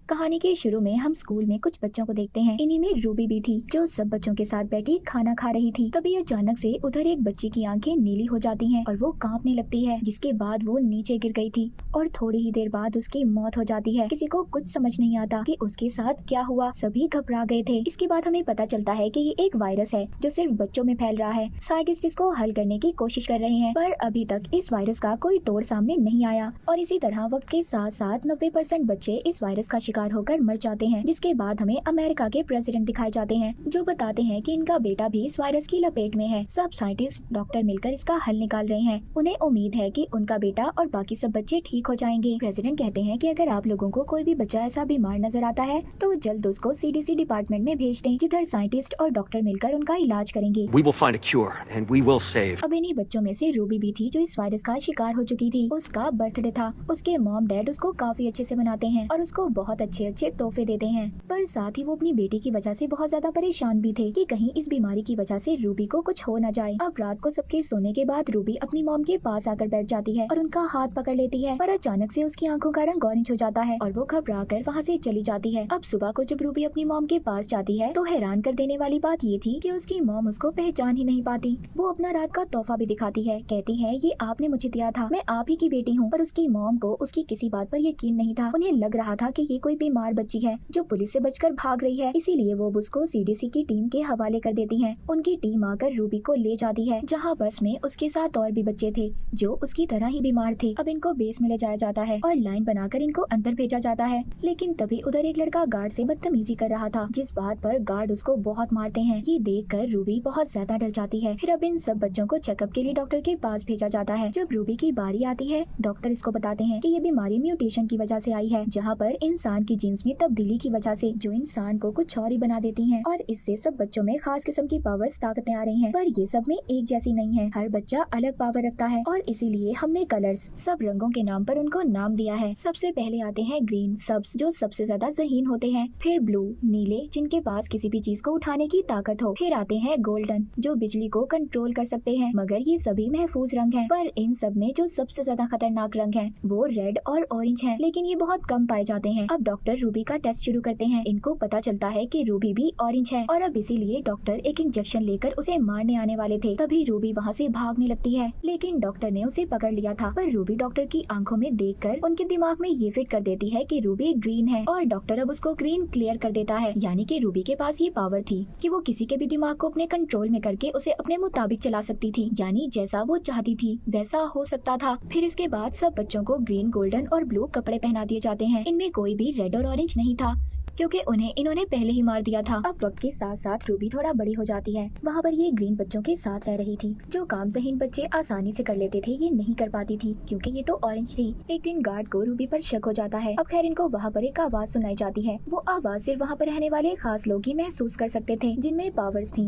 कहानी के शुरू में हम स्कूल में कुछ बच्चों को देखते हैं। इन्हीं में रूबी भी थी, जो सब बच्चों के साथ बैठी खाना खा रही थी। तभी अचानक से उधर एक बच्ची की आंखें नीली हो जाती हैं और वो कांपने लगती है, जिसके बाद वो नीचे गिर गई थी और थोड़ी ही देर बाद उसकी मौत हो जाती है। किसी को कुछ समझ नहीं आता कि उसके साथ क्या हुआ। सभी घबरा गए थे। इसके बाद हमें पता चलता है कि ये एक वायरस है जो सिर्फ बच्चों में फैल रहा है। साइंटिस्ट इसको हल करने की कोशिश कर रहे हैं, पर अभी तक इस वायरस का कोई तोड़ सामने नहीं आया। और इसी तरह वक्त के साथ साथ 90% बच्चे इस वायरस का शिकार होकर मर जाते हैं। जिसके बाद हमें अमेरिका के प्रेसिडेंट दिखाए जाते हैं, जो बताते हैं कि इनका बेटा भी इस वायरस की लपेट में है। सब साइंटिस्ट डॉक्टर मिलकर इसका हल निकाल रहे हैं। उन्हें उम्मीद है कि उनका बेटा और बाकी सब बच्चे ठीक हो जाएंगे। प्रेसिडेंट कहते हैं कि अगर आप लोगों को कोई भी बच्चा ऐसा बीमार नजर आता है तो जल्द उसको सीडीसी डिपार्टमेंट में भेज दें, जिधर साइंटिस्ट और डॉक्टर मिलकर उनका इलाज करेंगे। We will find a cure and we will save. अब इन्हीं बच्चों में से रूबी भी थी, जो इस वायरस का शिकार हो चुकी थी। उसका बर्थडे था। उसके मॉम डैड उसको काफी अच्छे से मनाते हैं और उसको बहुत अच्छे अच्छे तोहफे देते हैं, पर साथ ही वो अपनी बेटी की वजह से बहुत ज्यादा परेशान भी थे कि कहीं इस बीमारी की वजह से रूबी को कुछ हो न जाए। अब रात को सबके सोने के बाद रूबी अपनी मॉम के पास आकर बैठ जाती है और उनका हाथ पकड़ लेती है, पर अचानक से उसकी आंखों का रंग ऑरेंज हो जाता है और वो घबरा कर वहाँ से चली जाती है। अब सुबह को जब रूबी अपनी मॉम के पास जाती है तो हैरान कर देने वाली बात ये थी कि उसकी मॉम उसको पहचान ही नहीं पाती। वो अपना रात का तोहफा भी दिखाती है, कहती है ये आपने मुझे दिया था, मैं आप ही की बेटी हूँ। पर उसकी मॉम को उसकी किसी बात पर यकीन नहीं था। उन्हें लग रहा था कि ये कोई बीमार बच्ची है जो पुलिस से बचकर भाग रही है, इसीलिए वो उसको सीडीसी की टीम के हवाले कर देती है। उनकी टीम आकर रूबी को ले जाती है, जहाँ बस में उसके साथ और भी बच्चे थे जो उसकी तरह ही बीमार थे। अब इनको बेस में ले जाया जाता है और लाइन बनाकर इनको अंदर भेजा जाता है, लेकिन तभी उधर एक लड़का गार्ड से बदतमीजी कर रहा था, जिस बात पर गार्ड उसको बहुत मारते हैं। ये देखकर रूबी बहुत ज्यादा डर जाती है। फिर अब इन सब बच्चों को चेकअप के लिए डॉक्टर के पास भेजा जाता है। जब रूबी की बारी आती है, डॉक्टर इसको बताते हैं कि ये बीमारी म्यूटेशन की वजह से आई है, जहाँ पर इंसान की जीन्स में तब्दीली की वजह से, जो इंसान को कुछ और ही बना देती हैं, और इससे सब बच्चों में खास किस्म की पावर्स ताकतें आ रही हैं। पर ये सब में एक जैसी नहीं है, हर बच्चा अलग पावर रखता है और इसीलिए हमने कलर्स, सब रंगों के नाम पर उनको नाम दिया है। सबसे पहले आते हैं ग्रीन, सब्ज, जो सबसे ज्यादा ज़हीन होते हैं। फिर ब्लू, नीले, जिनके पास किसी भी चीज को उठाने की ताकत हो। फिर आते हैं गोल्डन, जो बिजली को कंट्रोल कर सकते हैं। मगर ये सभी महफूज रंग हैं, पर इन सब में जो सबसे ज्यादा खतरनाक रंग है वो रेड और ऑरेंज है, लेकिन ये बहुत कम पाए जाते हैं। अब डॉक्टर रूबी का टेस्ट शुरू करते हैं। इनको पता चलता है कि रूबी भी ऑरेंज है और अब इसीलिए डॉक्टर एक इंजेक्शन लेकर उसे मारने आने वाले थे। तभी रूबी वहाँ से भागने लगती है, लेकिन डॉक्टर ने उसे पकड़ लिया था। पर रूबी डॉक्टर की आंखों में देखकर उनके दिमाग में ये फिट कर देती है कि रूबी ग्रीन है और डॉक्टर अब उसको ग्रीन क्लियर कर देता है। यानी कि रूबी के पास ये पावर थी कि वो किसी के भी दिमाग को अपने कंट्रोल में करके उसे अपने मुताबिक चला सकती थी, यानी जैसा वो चाहती थी वैसा हो सकता था। फिर इसके बाद सब बच्चों को ग्रीन, गोल्डन और ब्लू कपड़े पहना दिए जाते हैं। इनमें कोई भी रेड और ऑरेंज नहीं था, क्योंकि उन्हें इन्होंने पहले ही मार दिया था। अब वक्त के साथ साथ रूबी थोड़ा बड़ी हो जाती है। वहाँ पर ये ग्रीन बच्चों के साथ रह रही थी। जो काम ज़हीन बच्चे आसानी से कर लेते थे, ये नहीं कर पाती थी क्योंकि ये तो ऑरेंज थी। एक दिन गार्ड को रूबी पर शक हो जाता है। अब खैर इनको वहाँ पर एक आवाज सुनाई जाती है। वो आवाज सिर्फ वहाँ पर रहने वाले खास लोग ही महसूस कर सकते थे, जिनमें पावर्स थी।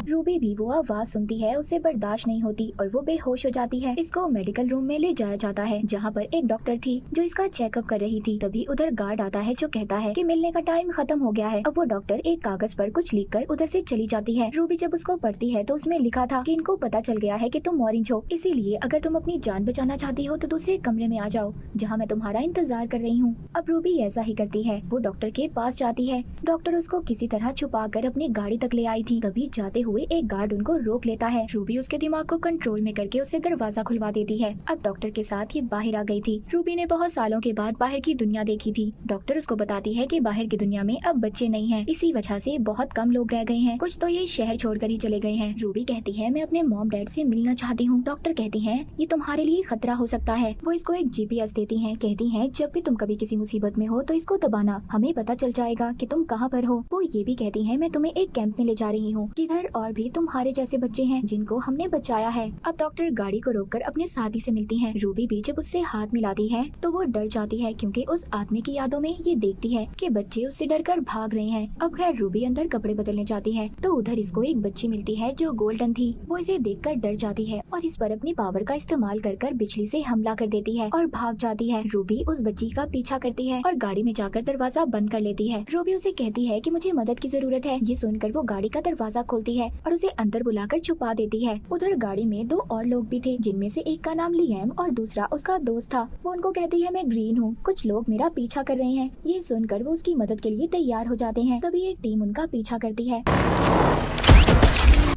रूबी भी वो आवाज सुनती है, उसे बर्दाश्त नहीं होती और वो बेहोश हो जाती है। इसको मेडिकल रूम में ले जाया जाता है, जहाँ पर एक डॉक्टर थी जो इसका चेकअप कर रही थी। तभी उधर गार्ड आता है जो कहता है कि मिलने का टाइम खत्म हो गया है। अब वो डॉक्टर एक कागज पर कुछ लिखकर उधर से चली जाती है। रूबी जब उसको पढ़ती है तो उसमें लिखा था कि इनको पता चल गया है कि तुम ऑरेंज हो, इसीलिए अगर तुम अपनी जान बचाना चाहती हो तो दूसरे कमरे में आ जाओ, जहाँ मैं तुम्हारा इंतजार कर रही हूँ। अब रूबी ऐसा ही करती है। वो डॉक्टर के पास जाती है। डॉक्टर उसको किसी तरह छुपा कर अपनी गाड़ी तक ले आई थी। तभी जाते हुए एक गार्ड उनको रोक लेता है। रूबी उसके दिमाग को कंट्रोल में करके उसे दरवाजा खुलवा देती है। अब डॉक्टर के साथ ये बाहर आ गई थी। रूबी ने बहुत सालों के बाद बाहर की दुनिया देखी थी। डॉक्टर उसको बताती है कि बाहर की दुनिया में अब बच्चे नहीं हैं, इसी वजह से बहुत कम लोग रह गए हैं, कुछ तो ये शहर छोड़कर ही चले गए हैं। रूबी कहती है मैं अपने मॉम डैड से मिलना चाहती हूँ। डॉक्टर कहती है ये तुम्हारे लिए खतरा हो सकता है। वो इसको एक GPS देती है। कहती है जब भी तुम कभी किसी मुसीबत में हो तो इसको दबाना, हमें पता चल जाएगा कि तुम कहाँ पर हो। वो ये भी कहती है मैं तुम्हें एक कैंप में ले जा रही हूँ, जिधर और भी तुम्हारे जैसे बच्चे हैं जिनको हमने बचाया है। अब डॉक्टर गाड़ी को रोककर अपने साथी से मिलती है। रूबी भी जब उससे हाथ मिलाती है तो वो डर जाती है, क्योंकि उस आदमी की यादों में ये देखती है कि बच्चे उससे डरकर भाग रहे हैं। अब खैर रूबी अंदर कपड़े बदलने जाती है तो उधर इसको एक बच्ची मिलती है जो गोल्डन थी। वो इसे देखकर डर जाती है और इस पर अपनी पावर का इस्तेमाल कर बिजली से हमला कर देती है और भाग जाती है। रूबी उस बच्ची का पीछा करती है और गाड़ी में जाकर दरवाजा बंद कर लेती है। रूबी उसे कहती है कि मुझे मदद की जरूरत है। ये सुनकर वो गाड़ी का दरवाजा खोलती है और उसे अंदर बुलाकर छुपा देती है। उधर गाड़ी में 2 और लोग भी थे, जिनमें से एक का नाम लिएम और दूसरा उसका दोस्त था। वो उनको कहती है, मैं ग्रीन हूँ, कुछ लोग मेरा पीछा कर रहे हैं। ये सुनकर वो उसकी मदद के लिए तैयार हो जाते हैं। तभी एक टीम उनका पीछा करती है।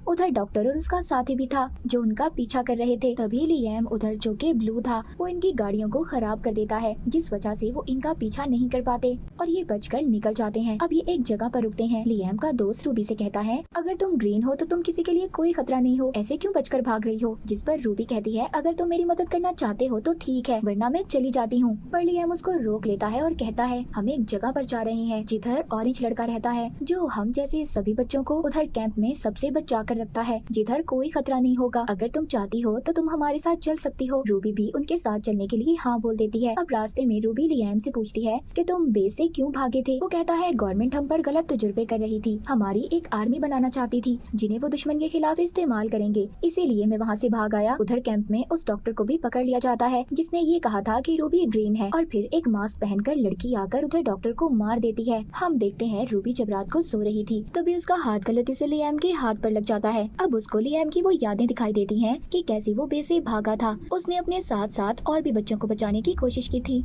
उधर डॉक्टर और उसका साथी भी था जो उनका पीछा कर रहे थे। तभी लिएम उधर जो के ब्लू था, वो इनकी गाड़ियों को खराब कर देता है, जिस वजह से वो इनका पीछा नहीं कर पाते और ये बचकर निकल जाते हैं। अब ये एक जगह पर रुकते हैं। लिएम का दोस्त रूबी से कहता है, अगर तुम ग्रीन हो तो तुम किसी के लिए कोई खतरा नहीं हो, ऐसे क्यों बचकर भाग रही हो? जिस पर रूबी कहती है, अगर तुम मेरी मदद करना चाहते हो तो ठीक है, वरना मैं चली जाती हूँ। पर लिएम उसको रोक लेता है और कहता है, हम एक जगह पर जा रहे हैं जिधर ऑरेंज लड़का रहता है, जो हम जैसे सभी बच्चों को उधर कैंप में सबसे बचा कर रखता है, जिधर कोई खतरा नहीं होगा। अगर तुम चाहती हो तो तुम हमारे साथ चल सकती हो। रूबी भी उनके साथ चलने के लिए हाँ बोल देती है। अब रास्ते में रूबी लिएम से पूछती है कि तुम बेस से क्यों भागे थे? वो कहता है, गवर्नमेंट हम पर गलत तजुर्बे कर रही थी, हमारी एक आर्मी बनाना चाहती थी जिन्हें वो दुश्मन के खिलाफ इस्तेमाल करेंगे, इसीलिए मैं वहाँ से भाग आया। उधर कैंप में उस डॉक्टर को भी पकड़ लिया जाता है जिसने ये कहा था कि रूबी ग्रीन है, और फिर एक मास्क पहनकर लड़की आकर उधर डॉक्टर को मार देती है। हम देखते हैं रूबी जब रात को सो रही थी तभी उसका हाथ गलती से लिएम के हाथ पर लग जाता है। अब उसको लिएम की वो यादें दिखाई देती हैं कि कैसे वो बेस से भागा था। उसने अपने साथ साथ और भी बच्चों को बचाने की कोशिश की थी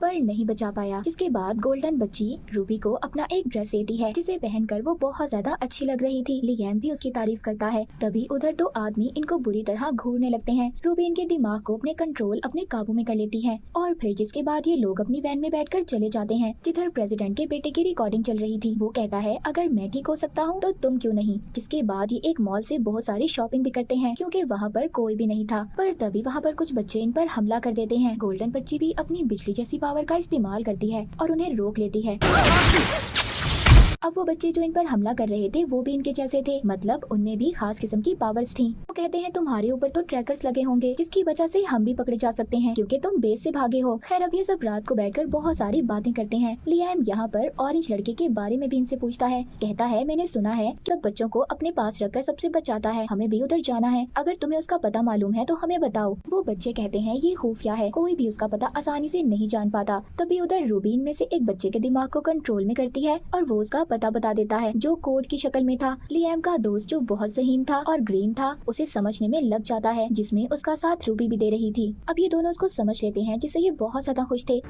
पर नहीं बचा पाया। जिसके बाद गोल्डन बच्ची रूबी को अपना एक ड्रेस देती है जिसे पहनकर वो बहुत ज्यादा अच्छी लग रही थी। लिएम भी उसकी तारीफ करता है। तभी उधर 2 आदमी इनको बुरी तरह घूरने लगते हैं। रूबी इनके दिमाग को अपने काबू में कर लेती है और फिर जिसके बाद ये लोग अपनी वैन में बैठकर चले जाते हैं जिधर प्रेसिडेंट के बेटे की रिकॉर्डिंग चल रही थी। वो कहता है, अगर मैं ठीक हो सकता हूँ तो तुम क्यों नहीं। जिसके बाद ये एक मॉल से बहुत सारी शॉपिंग भी करते हैं क्योंकि वहाँ पर कोई भी नहीं था। पर तभी वहाँ पर कुछ बच्चे इन पर हमला कर देते हैं। गोल्डन बच्ची भी अपनी बिजली जैसी पावर का इस्तेमाल करती है और उन्हें रोक लेती है। अब वो बच्चे जो इन पर हमला कर रहे थे वो भी इनके जैसे थे, मतलब उनमें भी खास किस्म की पावर्स थी। वो कहते हैं, तुम्हारे ऊपर तो ट्रैकर्स लगे होंगे जिसकी वजह से हम भी पकड़े जा सकते हैं क्योंकि तुम बेस से भागे हो। खैर अब ये सब रात को बैठकर बहुत सारी बातें करते हैं। लिएम यहाँ पर ऑरेंज लड़के के बारे में भी इनसे पूछता है। कहता है, मैंने सुना है कि बच्चों को अपने पास रखकर सबसे बचाता है, हमें भी उधर जाना है, अगर तुम्हें उसका पता मालूम है तो हमें बताओ। वो बच्चे कहते हैं, ये खुफिया है, कोई भी उसका पता आसानी से नहीं जान पाता। तभी उधर रूबी में से एक बच्चे के दिमाग को कंट्रोल में करती है और वो उसका पता बता देता है जो कोड की शक्ल में था। लिएम का दोस्त जो बहुत ज़हीन था और ग्रीन था उसे समझने में लग जाता है, जिसमें उसका साथ रूबी भी दे रही थी। अब ये दोनों उसको समझ लेते हैं जिससे ये बहुत ज्यादा खुश थे।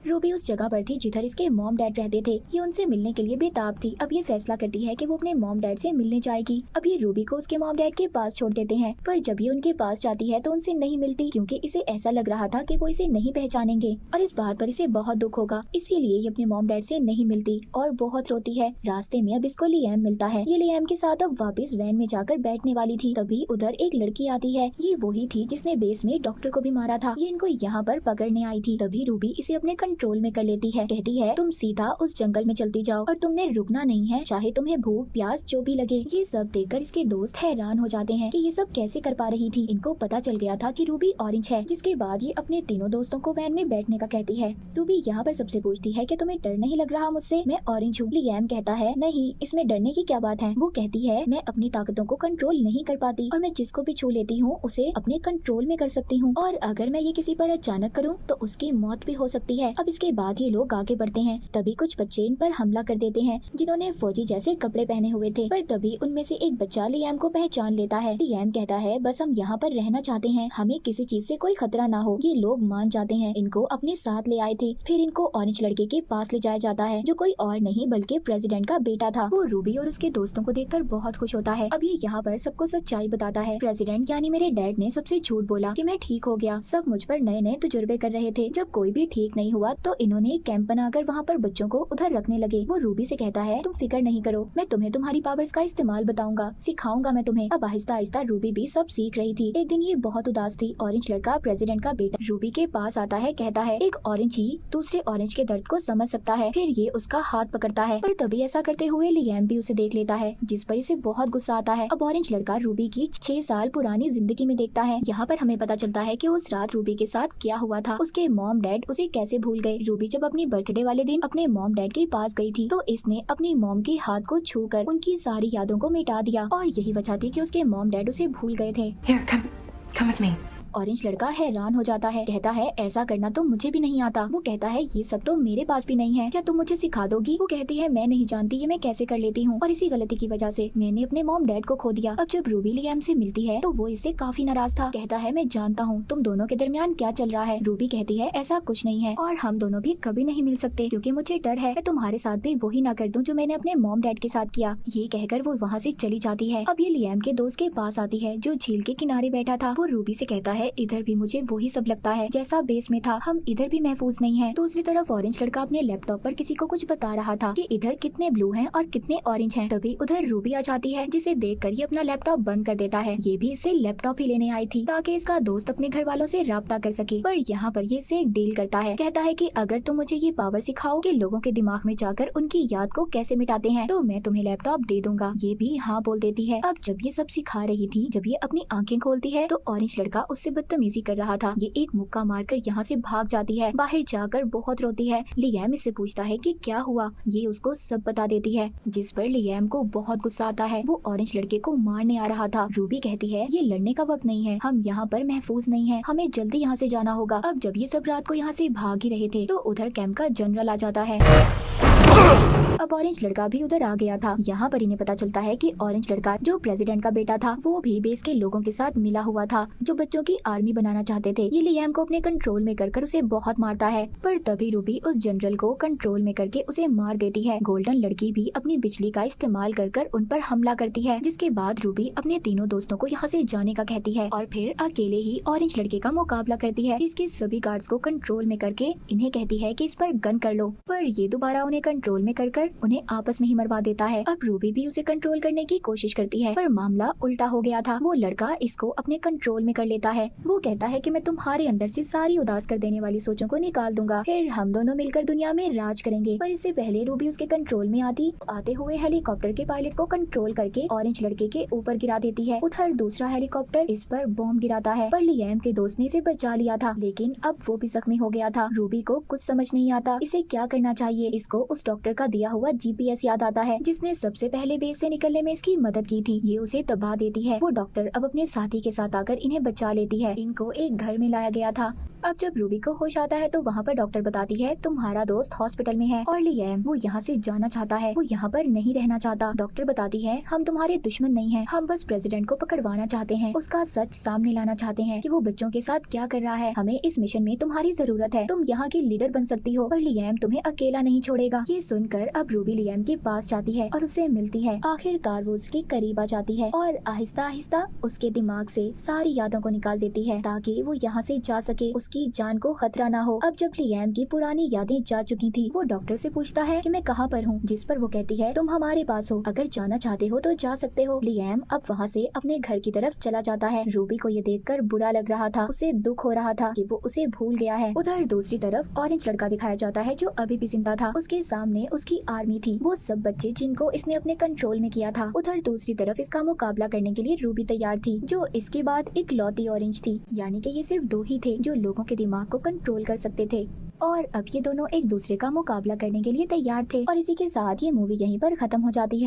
रूबी उस जगह पर थी जिधर इसके मॉम डैड रहते थे। ये उनसे मिलने के लिए बेताब थी। अब ये फैसला करती है कि वो अपने मॉम डैड से मिलने जाएगी। अब ये रूबी को उसके मॉम डैड के पास छोड़ देते हैं, पर जब ये उनके पास जाती है तो उनसे नहीं मिलती क्योंकि इसे ऐसा लग रहा था कि वो इसे नहीं पहचानेंगे और इस बात पर इसे बहुत दुख होगा। इसीलिए ये अपने मॉम डैड से नहीं मिलती और बहुत रोती है। रास्ते में अब इसको लिएम मिलता है। ये लिएम के साथ अब वापस वैन में जाकर बैठने वाली थी। तभी उधर एक लड़की आती है। ये वही थी जिसने बेस में डॉक्टर को भी मारा था। ये इनको यहाँ पर पकड़ने आई थी। तभी रूबी इसे अपने कंट्रोल में कर लेती है। कहती है, तुम सीधा उस जंगल में चलती जाओ और तुमने रुकना नहीं है, चाहे तुम्हें भूख प्यास जो भी लगे। ये सब देखकर इसके दोस्त हैरान हो जाते हैं कि ये सब कैसे कर पा रही थी। इनको पता चल गया था कि रूबी ऑरेंज है। जिसके बाद ये अपने तीनों दोस्तों को वैन में बैठने का कहती है। रूबी यहाँ पर सबसे पूछती है कि तुम्हें डर नहीं लग रहा मुझसे, मैं ऑरेंज हूँ। लिएम कहता है, नहीं, इसमें डरने की क्या बात है। वो कहती है, मैं अपनी ताकतों को कंट्रोल नहीं कर पाती और मैं जिसको भी छू लेती हूँ उसे अपने कंट्रोल में कर सकती हूँ, और अगर मैं ये किसी पर अचानक करूँ तो उसकी मौत भी हो सकती है। अब इसके बाद ये लोग आगे बढ़ते हैं। तभी कुछ बच्चे इन पर हमला कर देते हैं जिन्होंने फौजी जैसे कपड़े पहने हुए थे। पर तभी उनमें से एक बच्चा लिएम को पहचान लेता है। लिएम कहता है, बस हम यहाँ पर रहना चाहते हैं, हमें किसी चीज से कोई खतरा ना हो। ये लोग मान जाते हैं। इनको अपने साथ ले आए थे। फिर इनको ऑरेंज लड़के के पास ले जाया जाता है जो कोई और नहीं बल्कि प्रेसिडेंट का बेटा था। वो रूबी और उसके दोस्तों को देखकर बहुत खुश होता है। अब ये यहाँ पर सबको सच्चाई बताता है। प्रेसिडेंट यानी मेरे डैड ने सबसे झूठ बोला कि मैं ठीक हो गया। सब मुझ पर नए नए तजुर्बे कर रहे थे। जब कोई भी ठीक नहीं हुआ तो इन्होंने एक कैंप बनाकर वहाँ पर बच्चों को उधर रखने लगे। वो रूबी से कहता है, तुम फिक्र नहीं करो, मैं तुम्हें तुम्हारी पावर्स का इस्तेमाल बताऊंगा, सिखाऊंगा मैं तुम्हें। अब आहिस्ता आहिस्ता रूबी भी सब सीख रही थी। एक दिन ये बहुत उदास थी। ऑरेंज लड़का प्रेसिडेंट का बेटा रूबी के पास आता है। कहता है, एक ऑरेंज ही दूसरे ऑरेंज के दर्द को समझ सकता है। फिर ये उसका हाथ पकड़ता है, पर तभी ऐसा करते हुए लिएम भी उसे देख लेता है, जिस पर इसे बहुत गुस्सा आता है। अब ऑरेंज लड़का रूबी की 6 साल पुरानी जिंदगी में देखता है। यहाँ पर हमें पता चलता है कि उस रात रूबी के साथ क्या हुआ था, उसके मॉम डैड उसे कैसे भूल गए। रूबी जब अपनी बर्थडे वाले दिन अपने मॉम डैड के पास गई थी तो इसने अपनी मॉम के हाथ को छूकर उनकी सारी यादों को मिटा दिया, और यही वजह थी कि उसके मॉम डैड उसे भूल गए थे। Here, come with me. Orange लड़का हैरान हो जाता है, कहता है ऐसा करना तो मुझे भी नहीं आता। वो कहता है ये सब तो मेरे पास भी नहीं है, क्या तुम मुझे सिखा दोगी? वो कहती है मैं नहीं जानती ये मैं कैसे कर लेती हूँ और इसी गलती की वजह से मैंने अपने मॉम डैड को खो दिया। अब जब रूबी लियाम से मिलती है तो वो इससे काफी नाराज था, कहता है मैं जानता हूँ तुम दोनों के दरमियान क्या चल रहा है। रूबी कहती है ऐसा कुछ नहीं है और हम दोनों भी कभी नहीं मिल सकते क्योंकि मुझे डर है मैं तुम्हारे साथ भी वही ना कर दूं जो मैंने अपने मॉम डैड के साथ किया। ये कहकर वो वहाँ से चली जाती है। अब ये लियाम के दोस्त के पास आती है जो झील के किनारे बैठा था। वो रूबी से कहता है इधर भी मुझे वही सब लगता है जैसा बेस में था, हम इधर भी महफूज नहीं है। दूसरी तरफ ऑरेंज लड़का अपने लैपटॉप पर किसी को कुछ बता रहा था कि इधर कितने ब्लू हैं और कितने ऑरेंज हैं। तभी उधर रूबी आ जाती है जिसे देखकर ये अपना लैपटॉप बंद कर देता है। ये भी इससे लैपटॉप ही लेने आई थी ताकि इसका दोस्त अपने घर वालों से राब्ता कर सके। पर यहाँ पर ये इसे एक डील करता है, कहता है कि अगर तुम मुझे ये पावर सिखाओ कि लोगों के दिमाग में जाकर उनकी याद को कैसे मिटाते हैं तो मैं तुम्हें लैपटॉप दे दूंगा। ये भी हाँ बोल देती है। अब जब ये सब सिखा रही थी, जब ये अपनी आंखें खोलती है तो ऑरेंज लड़का उससे बदतमीजी कर रहा था। ये एक मुक्का मारकर यहाँ से भाग जाती है। बाहर जाकर बहुत रोती है। लियाम इससे पूछता है कि क्या हुआ, ये उसको सब बता देती है जिस पर लियाम को बहुत गुस्सा आता है। वो ऑरेंज लड़के को मारने आ रहा था। रूबी कहती है ये लड़ने का वक्त नहीं है, हम यहाँ पर महफूज नहीं है, हमें जल्दी यहाँ से जाना होगा। अब जब ये सब रात को यहाँ से भाग ही रहे थे तो उधर कैंप का जनरल आ जाता है। अब ऑरेंज लड़का भी उधर आ गया था। यहाँ पर इन्हें पता चलता है कि ऑरेंज लड़का जो प्रेसिडेंट का बेटा था वो भी बेस के लोगों के साथ मिला हुआ था जो बच्चों की आर्मी बनाना चाहते थे। ये लियाम को अपने कंट्रोल में कर उसे बहुत मारता है, पर तभी रूबी उस जनरल को कंट्रोल में करके उसे मार देती है। गोल्डन लड़की भी अपनी बिजली का इस्तेमाल कर उन पर हमला करती है, जिसके बाद रूबी अपने तीनों दोस्तों को यहाँ से जाने का कहती है और फिर अकेले ही ऑरेंज लड़के का मुकाबला करती है। इसके सभी गार्ड्स को कंट्रोल में करके इन्हें कहती है कि इस पर गन कर लो, पर ये दोबारा उन्हें कंट्रोल में कर उन्हें आपस में ही मरवा देता है। अब रूबी भी उसे कंट्रोल करने की कोशिश करती है, पर मामला उल्टा हो गया था। वो लड़का इसको अपने कंट्रोल में कर लेता है। वो कहता है कि मैं तुम्हारे अंदर से सारी उदास कर देने वाली सोचों को निकाल दूंगा, फिर हम दोनों मिलकर दुनिया में राज करेंगे। पर इससे पहले रूबी उसके कंट्रोल में आते हुए हेलीकॉप्टर के पायलट को कंट्रोल करके ऑरेंज लड़के के ऊपर गिरा देती है। उधर दूसरा हेलीकॉप्टर इस पर बॉम्ब गिराता है, पर लियाम के दोस्त ने इसे बचा लिया था, लेकिन अब वो भी जख्मी हो गया था। रूबी को कुछ समझ नहीं आता इसे क्या करना चाहिए। इसको उस डॉक्टर का दिया हुआ जीपीएस याद आता है जिसने सबसे पहले बेस से निकलने में इसकी मदद की थी। ये उसे दबा देती है। वो डॉक्टर अब अपने साथी के साथ आकर इन्हें बचा लेती है। इनको एक घर में लाया गया था। अब जब रूबी को होश आता है तो वहाँ पर डॉक्टर बताती है तुम्हारा दोस्त हॉस्पिटल में है और लियाम वो यहाँ से जाना चाहता है, वो यहाँ पर नहीं रहना चाहता। डॉक्टर बताती है हम तुम्हारे दुश्मन नहीं हैं, हम बस प्रेसिडेंट को पकड़वाना चाहते हैं, उसका सच सामने लाना चाहते हैं कि वो बच्चों के साथ क्या कर रहा है। हमें इस मिशन में तुम्हारी जरूरत है, तुम यहाँ की लीडर बन सकती हो, पर लियाम तुम्हें अकेला नहीं छोड़ेगा। ये सुनकर अब रूबी लियाम के पास जाती है और उसे मिलती है। आखिरकार वो उसके करीब आ जाती है और आहिस्ता आहिस्ता उसके दिमाग से सारी यादों को निकाल देती है ताकि वो यहाँ से जा सके, उसकी जान को खतरा ना हो। अब जब लियाम की पुरानी यादें जा चुकी थी, वो डॉक्टर से पूछता है कि मैं कहाँ पर हूँ, जिस पर वो कहती है तुम हमारे पास हो, अगर जाना चाहते हो तो जा सकते हो। लियाम अब वहाँ से अपने घर की तरफ चला जाता है। रूबी को ये देखकर बुरा लग रहा था, उसे दुख हो रहा था कि वो उसे भूल गया है। उधर दूसरी तरफ ऑरेंज लड़का दिखाया जाता है जो अभी भी जिंदा था। उसके सामने उसकी आर्मी थी, वो सब बच्चे जिनको इसने अपने कंट्रोल में किया था। उधर दूसरी तरफ इसका मुकाबला करने के लिए रूबी तैयार थी, जो इसके बाद एक लौती ऑरेंज थी, यानी कि ये सिर्फ दो ही थे जो लोगों के दिमाग को कंट्रोल कर सकते थे। और अब ये दोनों एक दूसरे का मुकाबला करने के लिए तैयार थे। और इसी के साथ ये मूवी यहीं पर खत्म हो जाती है।